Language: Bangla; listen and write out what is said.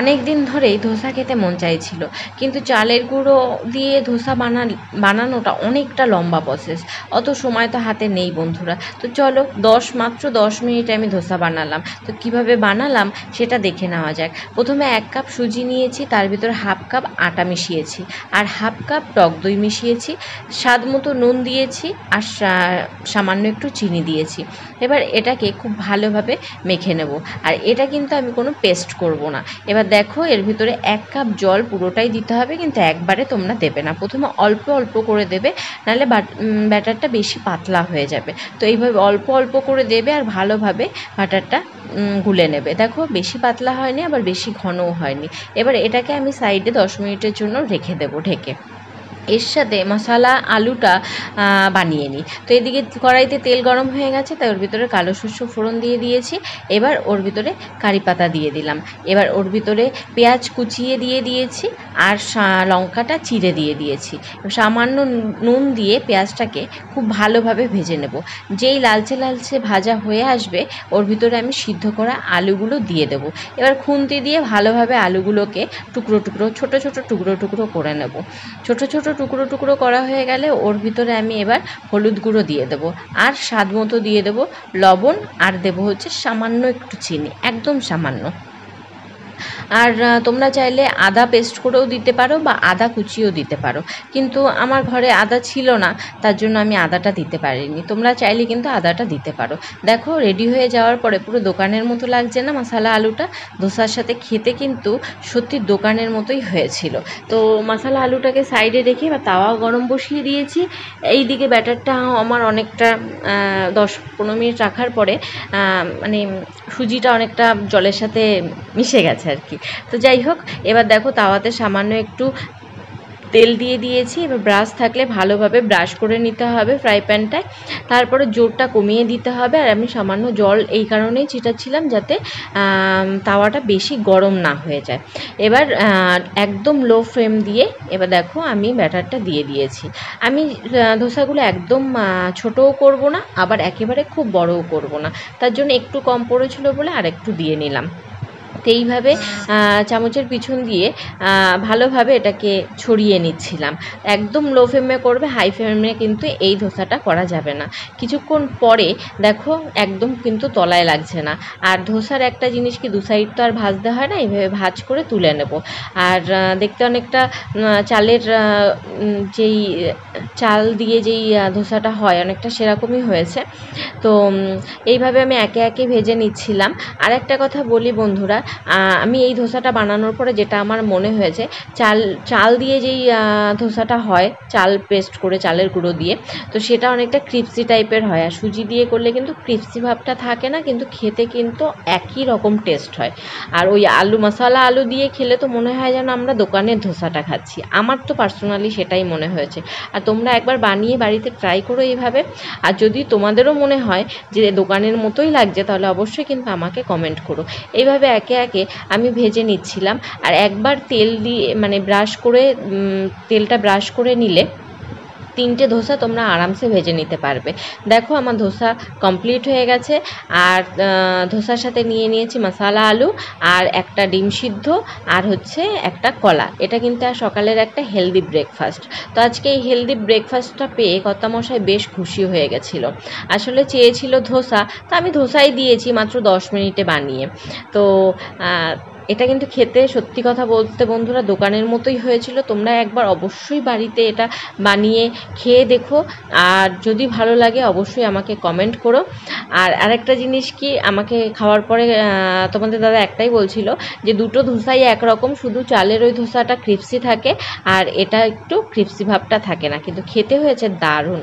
অনেক দিন ধরেই ধোসা খেতে মন চাইছিল, কিন্তু চালের গুঁড়ো দিয়ে ধোসা বানানোটা অনেকটা লম্বা প্রসেস, অত সময় তো হাতে নেই বন্ধুরা। তো চলো মাত্র 10 মিনিটে আমি ধোসা বানালাম। তো কিভাবে বানালাম সেটা দেখে নেওয়া যাক। প্রথমে 1 কাপ সুজি নিয়েছি, তার ভিতর 1/2 কাপ আটা মিশিয়েছি, আর 1/2 কাপ টক দই মিশিয়েছি, স্বাদ মতো নুন দিয়েছি, আর সামান্য একটু চিনি দিয়েছি। এবার এটাকে খুব ভালোভাবে মেখে নেব। আর এটা কিন্তু আমি কোনো পেস্ট করব না। এবার দেখো এর ভিতরে 1 কাপ জল পুরোটাই দিতে হবে, কিন্তু একবারে তোমরা দেবে না, প্রথমে অল্প অল্প করে দেবে, নাহলে ব্যাটারটা বেশি পাতলা হয়ে যাবে। তো এইভাবে অল্প অল্প করে দেবে আর ভালোভাবে ব্যাটারটা গুলে নেবে। দেখো বেশি পাতলা হয়নি, আবার বেশি ঘনও হয়নি। এবার এটাকে আমি সাইডে 10 মিনিটের জন্য রেখে দেবো ঢেকে। এর সাথে মশলা আলুটা বানিয়ে নিই। তো এদিকে কড়াইতে তেল গরম হয়ে গেছে, তাই ওর ভিতরে কালো সর্ষে ফোড়ন দিয়ে দিয়েছি। এবার ওর ভিতরে কারি পাতা দিয়ে দিলাম। এবার ওর ভিতরে পেঁয়াজ কুচিয়ে দিয়ে দিয়েছি, আর লঙ্কাটা চিড়ে দিয়ে দিয়েছি। সামান্য নুন দিয়ে পেঁয়াজটাকে খুব ভালোভাবে ভেজে নেব। যেই লালচে লালচে ভাজা হয়ে আসবে, ওর ভিতরে আমি সিদ্ধ করা আলুগুলো দিয়ে দেব। এবার খুন্তি দিয়ে ভালোভাবে আলুগুলোকে টুকরো টুকরো ছোট ছোট টুকরো টুকরো করে নেব। ছোট ছোট টুকরো টুকরো করা হয়ে গেলে ওর ভিতরে আমি এবার হলুদ গুঁড়ো দিয়ে দেবো, আর স্বাদ মতো দিয়ে দেবো লবণ, আর দেবো হচ্ছে সামান্য একটু চিনি, একদম সামান্য। আর তোমরা চাইলে আদা পেস্ট করেও দিতে পারো বা আদা কুচিও দিতে পারো, কিন্তু আমার ঘরে আদা ছিল না, তার জন্য আমি আদাটা দিতে পারিনি। তোমরা চাইলে কিন্তু আদাটা দিতে পারো। দেখো রেডি হয়ে যাওয়ার পরে পুরো দোকানের মতো লাগছে না মশলা আলুটা? ধোসার সাথে খেতে কিন্তু সত্যি দোকানের মতোই হয়েছিল। তো মশলা আলুটাকে সাইডে রেখে বা তাওয়া গরম বসিয়ে দিয়েছি। এই দিকে ব্যাটারটা আমার অনেকটা 10-15 মিনিট রাখার পরে মানে সুজিটা অনেকটা জলের সাথে মিশে গেছে আর কি। তো যাই হোক, এবার দেখো তাওয়াতে সামান্য একটু তেল দিয়ে দিয়েছি। এবার ব্রাশ থাকলে ভালোভাবে ব্রাশ করে নিতে হবে ফ্রাই প্যানটায়, তারপরে জোরটা কমিয়ে দিতে হবে। আর আমি সামান্য জল এই কারণেই ছিটাচ্ছিলাম, যাতে তাওয়াটা বেশি গরম না হয়ে যায়। এবার একদম লো ফ্লেম দিয়ে এবার দেখো আমি ব্যাটারটা দিয়ে দিয়েছি। আমি ধোসাগুলো একদম ছোটও করব না, আবার একেবারে খুব বড়ও করব না, তার জন্য একটু কম পড়েছিল বলে আর একটু দিয়ে নিলাম। তো এইভাবে চামচের পিছন দিয়ে ভালোভাবে এটাকে ছড়িয়ে নিচ্ছিলাম। একদম লো ফ্লেমে করবে, হাই ফ্লেমে কিন্তু এই ধোসাটা করা যাবে না। কিছুক্ষণ পরে দেখো একদম কিন্তু তলায় লাগছে না। আর ধোসার একটা জিনিস কি, দু সাইড তো আর ভাজতে হয় না, এইভাবে ভাজ করে তুলে নেব। আর দেখতে অনেকটা চালের যেই চাল দিয়ে যেই ধোসাটা হয় অনেকটা সেরকমই হয়েছে। তো এইভাবে আমি একে একে ভেজে নিচ্ছিলাম। আর একটা কথা বলি বন্ধুরা, আমি এই ধোসাটা বানানোর পরে যেটা আমার মনে হয়েছে, চাল দিয়ে যেই ধোসাটা হয়, চাল পেস্ট করে চালের গুঁড়ো দিয়ে, তো সেটা অনেকটা ক্রিপসি টাইপের হয়। আর সুজি দিয়ে করলে কিন্তু ক্রিপসি ভাবটা থাকে না, কিন্তু খেতে কিন্তু একই রকম টেস্ট হয়। আর ওই মশলা আলু দিয়ে খেলে তো মনে হয় যেন আমরা দোকানের ধোসাটা খাচ্ছি। আমার তো পার্সোনালি সেটাই মনে হয়েছে। আর তোমরা একবার বানিয়ে বাড়িতে ট্রাই করো এইভাবে। আর যদি তোমাদেরও মনে হয় যে দোকানের মতোই লাগছে, তাহলে অবশ্যই কিন্তু আমাকে কমেন্ট করো। এইভাবে একে একে আমি ভেজে নিচ্ছিলাম। আর একবার তেল দিয়ে মানে তেলটা ব্রাশ করে নিলে 3টে ধোসা তোমরা আরামসে ভেজে নিতে পারবে। দেখো আমার ধোসা কমপ্লিট হয়ে গেছে। আর ধোসার সাথে নিয়ে নিয়েছি মশলা আলু, আর একটা ডিম সিদ্ধ, আর হচ্ছে একটা কলা। এটা কিন্তু আর সকালের একটা হেলদি ব্রেকফাস্ট। তো আজকে এই হেলদি ব্রেকফাস্টটা পেয়ে কর্তামশাই বেশ খুশি হয়ে গেছিলো। আসলে চেয়েছিল ধোসা, তো আমি ধোসাই দিয়েছি মাত্র 10 মিনিটে বানিয়ে। তো এটা কিন্তু খেতে সত্যি কথা বলতে বন্ধুরা দোকানের মতোই হয়েছিল। তোমরা একবার অবশ্যই বাড়িতে এটা বানিয়ে খেয়ে দেখো, আর যদি ভালো লাগে অবশ্যই আমাকে কমেন্ট করো। আর আরেকটা জিনিস কি, আমাকে খাওয়ার পরে তোমাদের দাদা একটাই বলছিল যে দুটো ধোসাই একরকম, শুধু চালের ওই ধোসাটা ক্রিপসি থাকে আর এটা একটু ক্রিপসি ভাবটা থাকে না, কিন্তু খেতে হয়েছে দারুণ।